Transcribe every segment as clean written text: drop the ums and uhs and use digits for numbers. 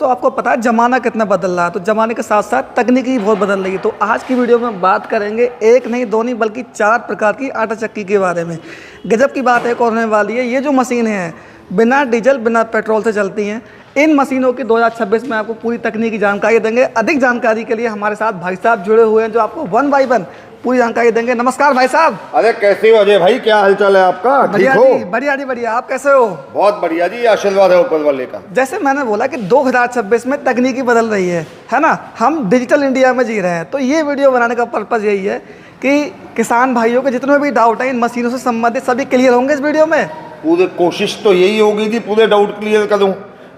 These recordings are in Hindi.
तो आपको पता है ज़माना कितना बदल रहा है, तो ज़माने के साथ साथ तकनीकी भी बहुत बदल रही है। तो आज की वीडियो में बात करेंगे एक नहीं दो नहीं बल्कि 4 प्रकार की आटा चक्की के बारे में। गजब की बात एक और होने वाली है। ये जो मशीनें हैं बिना डीजल बिना पेट्रोल से चलती हैं। इन मशीनों की 2026 में आपको पूरी तकनीकी जानकारी देंगे। अधिक जानकारी के लिए हमारे साथ भाई साहब जुड़े हुए हैं जो आपको 1 बाय 1 पूरी जानकारी देंगे। नमस्कार भाई साहब। अरे कैसे हो अजय भाई, क्या हालचाल है आपका? ठीक हो? बढ़िया जी बढ़िया। आप कैसे हो? बहुत बढ़िया जी, आशीर्वाद है ऊपर वाले का। जैसे मैंने बोला कि 2026 में तकनीकी बदल रही है ना, हम डिजिटल इंडिया में जी रहे हैं। तो ये वीडियो बनाने का पर्पज़ यही है कि किसान भाइयों के जितने भी डाउट हैं इन मशीनों से संबंधित सभी क्लियर होंगे इस वीडियो में। पूरे कोशिश तो यही होगी जी, पूरे डाउट क्लियर कर दूं।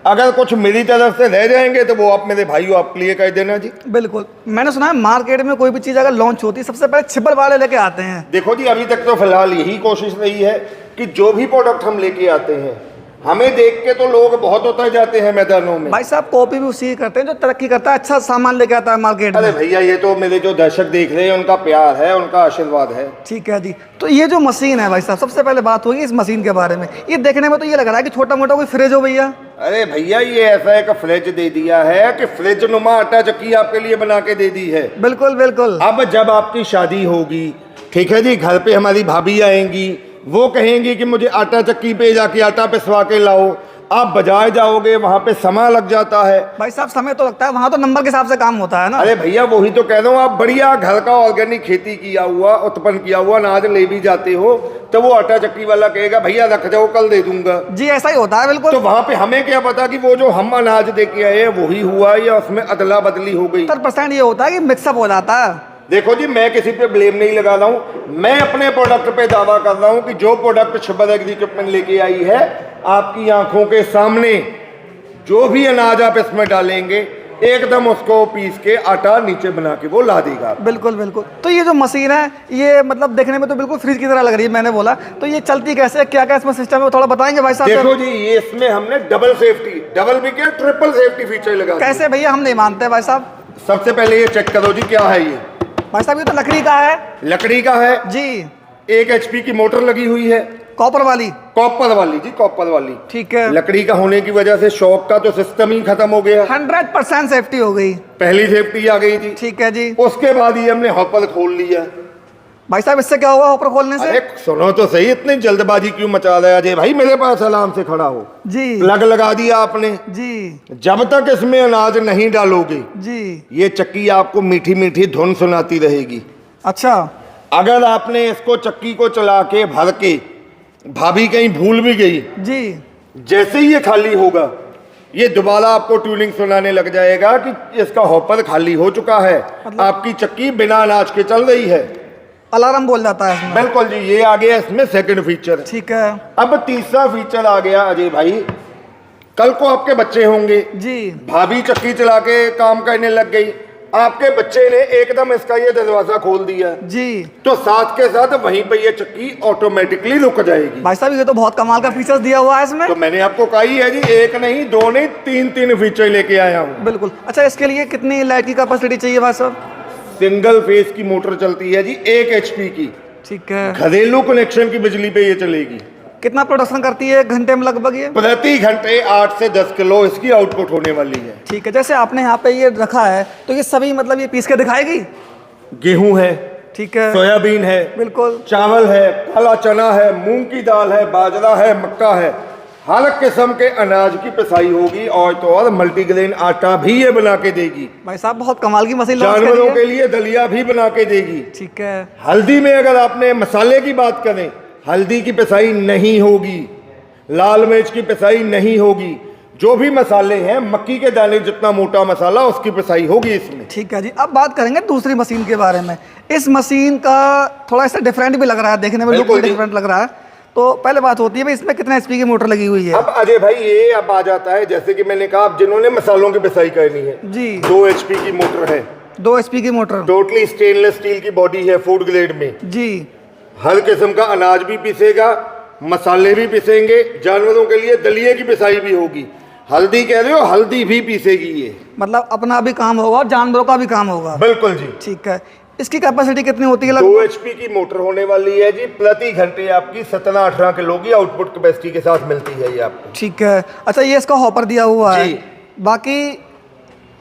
अगर कुछ मेरी तरफ से रह जाएंगे तो वो आप मेरे भाइयों आप क्लियर कर देना जी। बिल्कुल। मैंने सुना है मार्केट में कोई भी चीज़ अगर लॉन्च होती है सबसे पहले छिपल वाले लेके आते हैं। देखो जी, अभी तक तो फिलहाल यही कोशिश रही है कि जो भी प्रोडक्ट हम लेके आते हैं हमें देख के तो लोग बहुत उतर जाते हैं मैदानों में। भाई साहब कॉपी भी उसी करते हैं जो तरक्की करता है, अच्छा सामान लेके आता है मार्केट में। अरे भैया, ये तो मेरे जो दर्शक देख रहे हैं उनका प्यार है, उनका आशीर्वाद है। ठीक है जी। तो ये जो मशीन है भाई साहब, सबसे पहले बात होगी इस मशीन के बारे में। ये देखने में तो ये लग रहा है कि छोटा मोटा कोई फ्रिज हो भैया। अरे भैया, ये ऐसा एक फ्रिज दे दिया है कि फ्रिज नुमा आटा चक्की आपके लिए बना के दे दी है। बिल्कुल बिल्कुल। अब जब आपकी शादी होगी, ठीक है जी, घर पे हमारी भाभी आएंगी, वो कहेंगी कि मुझे आटा चक्की पे जाके आटा पिसवा के लाओ। आप बाजार जाओगे, वहां पे समय लग जाता है। भाई साहब समय तो लगता है, वहां तो नंबर के हिसाब से काम होता है ना। अरे भैया, वही तो कह रहा हूँ, आप बढ़िया घर का ऑर्गेनिक खेती किया हुआ उत्पन्न किया हुआ अनाज ले भी जाते हो तो वो आटा चक्की वाला कहेगा भैया रख जाओ, कल दे दूंगा जी। ऐसा ही होता है बिल्कुल। तो वहां पे हमें क्या पता कि वो जो हम अनाज दे के आए वही हुआ या उसमें अदला बदली हो गई। 70% ये होता है कि मिक्सअप हो जाता है। देखो जी, मैं किसी पे ब्लेम नहीं लगा रहा हूँ, मैं अपने प्रोडक्ट पे दावा कर रहा हूँ कि जो प्रोडक्ट शुभर एग्री इक्विपमेंट लेके आई है आपकी आंखों के सामने जो भी अनाज आप इसमें डालेंगे एकदम उसको पीस के आटा नीचे बना के वो ला देगा। बिल्कुल बिल्कुल। तो ये जो मशीन है ये मतलब देखने में तो बिल्कुल फ्रिज की तरह लग रही है। मैंने बोला तो ये चलती कैसे है, क्या क्या इसमें सिस्टम है, थोड़ा बताएंगे भाई साहब? देखो जी, ये इसमें हमने डबल सेफ्टी, डबल भी क्या ट्रिपल सेफ्टी फीचर लगा। कैसे भैया? हम नहीं मानते भाई साहब। सबसे पहले ये चेक करो जी, क्या है ये? भाई साहब ये तो लकड़ी का है। लकड़ी का है जी। 1 HP की मोटर लगी हुई है, कॉपर वाली। कॉपर वाली जी, कॉपर वाली। ठीक है। लकड़ी का होने की वजह से शॉक का तो सिस्टम ही खत्म हो गया। 100% सेफ्टी हो गई। पहली सेफ्टी आ गई थी। ठीक है जी। उसके बाद ये हमने हॉपर खोल लिया। भाई साहब इससे क्या हुआ हॉपर खोलने से? अरे सुनो तो सही, इतनी जल्दबाजी क्यों मचा रहा है अजय भाई? मेरे पास आराम से खड़ा हो जी। प्लग लगा दिया आपने जी। जब तक इसमें अनाज नहीं डालोगे जी। ये चक्की आपको मीठी मीठी धुन सुनाती रहेगी। अच्छा। अगर आपने इसको चक्की को चला के भर के भाभी कहीं भूल भी गई जी। जैसे ही ये खाली होगा ये दोबारा आपको ट्यूनिंग सुनाने लग जाएगा कि इसका हॉपर खाली हो चुका है, आपकी चक्की बिना अनाज के चल रही है। अलार्म बोल जाता है इसमें। बिल्कुल जी, ये आ गया इसमें सेकंड फीचर। ठीक है। अब तीसरा फीचर आ गया अजय भाई, कल को आपके बच्चे होंगे जी। भाभी चक्की चला के काम करने लग गई, आपके बच्चे ने एकदम इसका ये दरवाजा खोल दिया जी, तो साथ के साथ वहीं पे ये चक्की ऑटोमेटिकली रुक जाएगी। भाई साहब ये तो बहुत कमाल का फीचर्स दिया हुआ है इसमें। तो मैंने आपको कहा ही है जी, एक नहीं दो नहीं तीन फीचर लेके आया हूँ। बिल्कुल। अच्छा इसके लिए कितनी लाइट की कैपेसिटी चाहिए भाई साहब? सिंगल फेज की मोटर चलती है जी 1 HP की। ठीक है। घरेलू कनेक्शन की बिजली पे ये चलेगी। कितना प्रोडक्शन करती है एक घंटे में लगभग ये? प्रति घंटे 8 से 10 किलो इसकी आउटपुट होने वाली है। ठीक है। जैसे आपने यहाँ पे ये रखा है तो ये सभी मतलब ये पीस के दिखाएगी? गेहूं है, ठीक है, सोयाबीन है, बिल्कुल, चावल है, काला चना है, मूंग की दाल है, बाजरा है, मक्का है, हर किस्म के अनाज की पिसाई होगी और तो और मल्टीग्रेन आटा भी ये बना के देगी। भाई साहब बहुत कमाल की मशीन। जानवरों के लिए दलिया भी बना के देगी। ठीक है। हल्दी में अगर आपने मसाले की बात करें, हल्दी की पिसाई नहीं होगी, लाल मिर्च की पिसाई नहीं होगी, जो भी मसाले हैं मक्की के दाने जितना मोटा मसाला उसकी पिसाई होगी इसमें। ठीक है जी। अब बात करेंगे दूसरी मशीन के बारे में। इस मशीन का थोड़ा सा डिफरेंट भी लग रहा है, देखने में लुक डिफरेंट लग रहा है। तो पहले बात होती है भाई इसमें कितना HP की मोटर लगी हुई है? अब अजय भाई ये अब आ जाता है, जैसे कि मैंने कहा, अब जिन्होंने मसालों की पिसाई करनी है जी, 2 HP की मोटर है, 2 HP की मोटर, टोटली स्टेनलेस स्टील की बॉडी है, फूड ग्रेड में जी। हर किस्म का अनाज भी पीसेगा, मसाले भी पीसेंगे, जानवरों के लिए दलिए की पिसाई भी होगी। हल्दी कह रहे हो, हल्दी भी पीसेगी ये, मतलब अपना भी काम होगा और जानवरों का भी काम होगा। बिल्कुल जी। ठीक है। इसकी कैपेसिटी कितनी होती है? 2 HP की मोटर होने वाली है जी, प्रति घंटे आपकी 17-18 किलो की आउटपुट कैपेसिटी के साथ मिलती है ये आपको। ठीक है। अच्छा ये इसका हॉपर दिया हुआ है जी। बाकी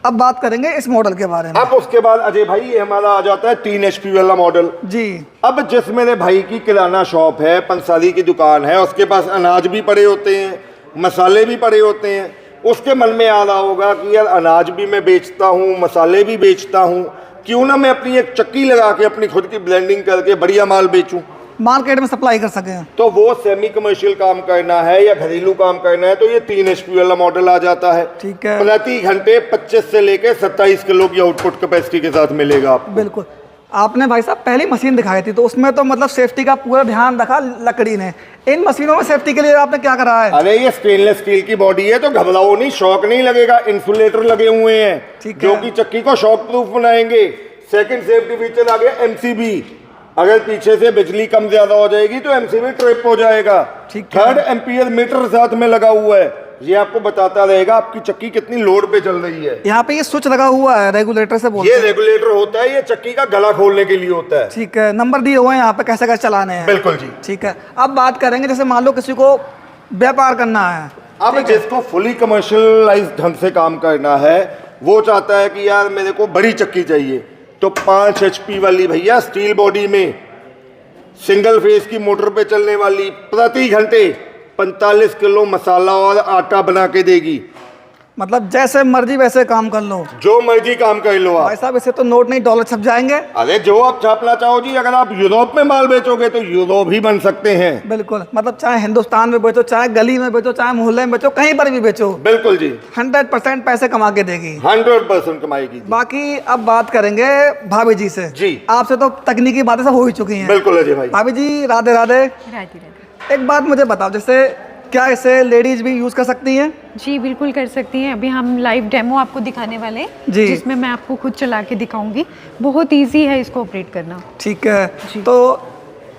अब बात करेंगे इस मॉडल के बारे में। अब उसके बाद अजय भाई ये हमारा आ जाता है 3 HP वाला मॉडल जी। अब जिस मेरे भाई की किराना शॉप है, पंसारी की दुकान है, उसके पास अनाज भी पड़े होते हैं, मसाले भी पड़े होते हैं, उसके मन में आ रहा होगा कि यार अनाज भी मैं बेचता हूँ, मसाले भी बेचता हूँ, क्यों ना मैं अपनी एक चक्की लगा के अपनी खुद की ब्लेंडिंग करके बढ़िया माल बेचूं, मार्केट में सप्लाई कर सकें। तो वो सेमी कमर्शियल काम करना है या घरेलू काम करना है तो ये 3 HP वाला मॉडल आ जाता है। ठीक है। प्रति घंटे 25 से लेके 27 किलो की आउटपुट कैपेसिटी के साथ मिलेगा आपको। बिल्कुल। आपने भाई साहब पहली मशीन दिखाई थी तो उसमें तो मतलब सेफ्टी का पूरा ध्यान रखा लकड़ी ने। इन मशीनों में सेफ्टी के लिए आपने क्या करा है? अरे ये स्टेनलेस स्टील की बॉडी है तो घबराओ नहीं, शॉक नहीं लगेगा, इंसुलेटर लगे हुए हैं ठीक है। जो कि चक्की को शॉक प्रूफ बनाएंगे। सेकंड सेफ्टी फीचर आ गया MCB, अगर पीछे से बिजली कम ज्यादा हो जाएगी तो MCB ट्रिप हो जाएगा। ठीक है। 3rd एम्पीयर मीटर साथ में लगा हुआ है, ये आपको बताता रहेगा आपकी चक्की कितनी लोड पे चल रही है। यहाँ पे ये स्विच लगा हुआ है रेगुलेटर से बोलते ये हैं। रेगुलेटर होता है, ये चक्की का गला खोलने के लिए होता है। ठीक है। नंबर दिए हुए हैं यहाँ पे कैसे कैसे चलाने हैं। बिल्कुल जी। ठीक है। अब बात करेंगे जैसे मान लो किसी को व्यापार करना है, अब जिसको फुली कमर्शियलाइज ढंग से काम करना है वो चाहता है कि यार मेरे को बड़ी चक्की चाहिए, तो 5 HP वाली भैया स्टील बॉडी में सिंगल फेस की मोटर पे चलने वाली प्रति घंटे 45 किलो मसाला और आटा बना के देगी। मतलब जैसे मर्जी वैसे काम कर लो, जो मर्जी काम कर लो भाई आप। साहब इससे तो नोट नहीं डॉलर छप जाएंगे। अरे जो आप छापना चाहो जी, अगर आप यूरोप में माल बेचोगे तो यूरोप भी बन सकते हैं। बिल्कुल। मतलब चाहे हिंदुस्तान में बेचो, चाहे गली में बेचो, चाहे मोहल्ले में बेचो, कहीं पर भी बेचो, बिल्कुल जी, 100% पैसे कमा के देगी। 100% कमाएगी। बाकी अब बात करेंगे भाभी जी से। जी। आपसे तो तकनीकी बातें सब हो ही चुकी हैं। बिल्कुल अजय भाई। भाभी जी राधे राधे। राधे राधे। एक बात मुझे बताओ, जैसे क्या इसे लेडीज भी यूज कर सकती हैं? जी बिल्कुल कर सकती हैं। अभी हम लाइव डेमो आपको दिखाने वाले हैं जी। जिसमें मैं आपको खुद चला के दिखाऊंगी। बहुत इजी है इसको ऑपरेट करना। ठीक है। जी। तो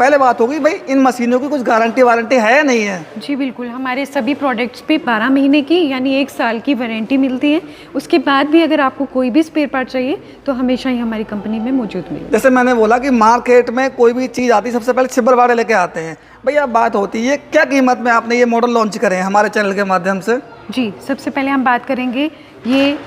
पहले बात होगी भाई इन मशीनों की कुछ गारंटी वारंटी है या नहीं है? जी बिल्कुल, हमारे सभी प्रोडक्ट्स पे 12 महीने की यानी 1 साल की वारंटी मिलती है। उसके बाद भी अगर आपको कोई भी स्पेयर पार्ट चाहिए तो हमेशा ही हमारी कंपनी में मौजूद मिलेगा। जैसे मैंने बोला कि मार्केट में कोई भी चीज़ आती है सबसे पहले छिब्बर वाले लेके आते हैं। भैया बात होती है क्या कीमत में आपने ये मॉडल लॉन्च करे हैं हमारे चैनल के माध्यम से? जी सबसे पहले हम बात करेंगे ये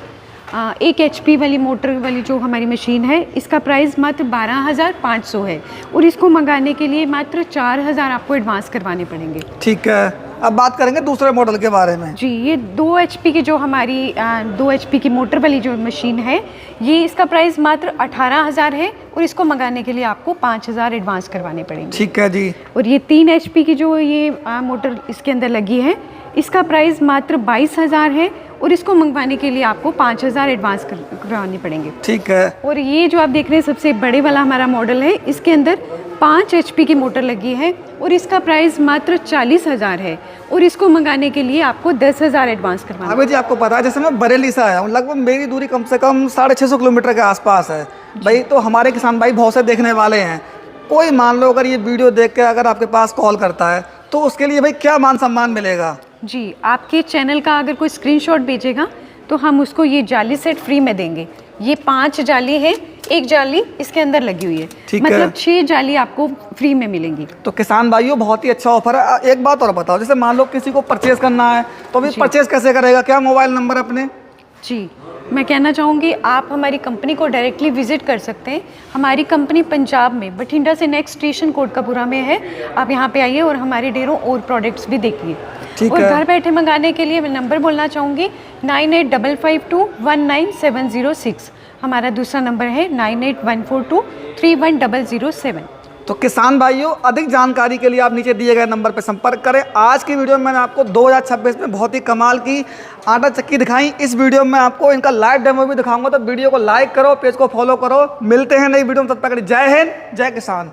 1 HP वाली मोटर वाली जो हमारी मशीन है, इसका प्राइस मात्र 12,500 है और इसको मंगाने के लिए मात्र 4,000 आपको एडवांस करवाने पड़ेंगे। ठीक है। अब बात करेंगे दूसरे मॉडल के बारे में। जी, ये 2 HP की जो हमारी 2 HP की मोटर वाली जो मशीन है, ये इसका प्राइस मात्र 18,000 है और इसको मंगाने के लिए आपको 5,000 एडवांस करवाने पड़ेंगे। ठीक है जी। और ये 3 HP की जो ये मोटर इसके अंदर लगी है, इसका प्राइस मात्र 22,000 है और इसको मंगवाने के लिए आपको 5,000 एडवांस करवाने पड़ेंगे। ठीक है। और ये जो आप देख रहे हैं सबसे बड़े वाला हमारा मॉडल है, इसके अंदर 5 HP की मोटर लगी है और इसका प्राइस मात्र 40,000 है और इसको मंगाने के लिए आपको 10,000 एडवांस करवाना। अभी जी आपको पता है जैसे मैं बरेली से आया हूँ, लगभग मेरी दूरी कम से कम 650 किलोमीटर के आसपास है भाई। तो हमारे किसान भाई बहुत से देखने वाले हैं। कोई मान लो अगर ये वीडियो देख के अगर आपके पास कॉल करता है तो उसके लिए भाई क्या मान सम्मान मिलेगा? जी, आपके चैनल का अगर कोई स्क्रीनशॉट भेजेगा तो हम उसको ये जाली सेट फ्री में देंगे। ये 5 जाली है, 1 जाली इसके अंदर लगी हुई है, ठीक है। मतलब 6 जाली आपको फ्री में मिलेंगी। तो किसान भाइयों बहुत ही अच्छा ऑफर है। एक बात और बताओ, जैसे मान लो किसी को परचेज करना है तो भी जी। परचेज कैसे करेगा? क्या मोबाइल नंबर अपने? जी, मैं कहना चाहूँगी आप हमारी कंपनी को डायरेक्टली विजिट कर सकते हैं। हमारी कंपनी पंजाब में बठिंडा से नेक्स्ट स्टेशन कोटकपुरा में है। आप यहाँ पे आइए और हमारे ढेरों और प्रोडक्ट्स भी देखिए। ठीक और है। घर बैठे मंगाने के लिए मैं नंबर बोलना चाहूँगी 9855219706। हमारा दूसरा नंबर है 9814231007। तो किसान भाइयों अधिक जानकारी के लिए आप नीचे दिए गए नंबर पर संपर्क करें। आज की वीडियो में मैंने आपको 2026 में बहुत ही कमाल की आटा चक्की दिखाई। इस वीडियो में आपको इनका लाइव डेमो भी दिखाऊंगा, तो वीडियो को लाइक करो, पेज को फॉलो करो। मिलते हैं नई वीडियो में, तब तक जय हिंद जय किसान।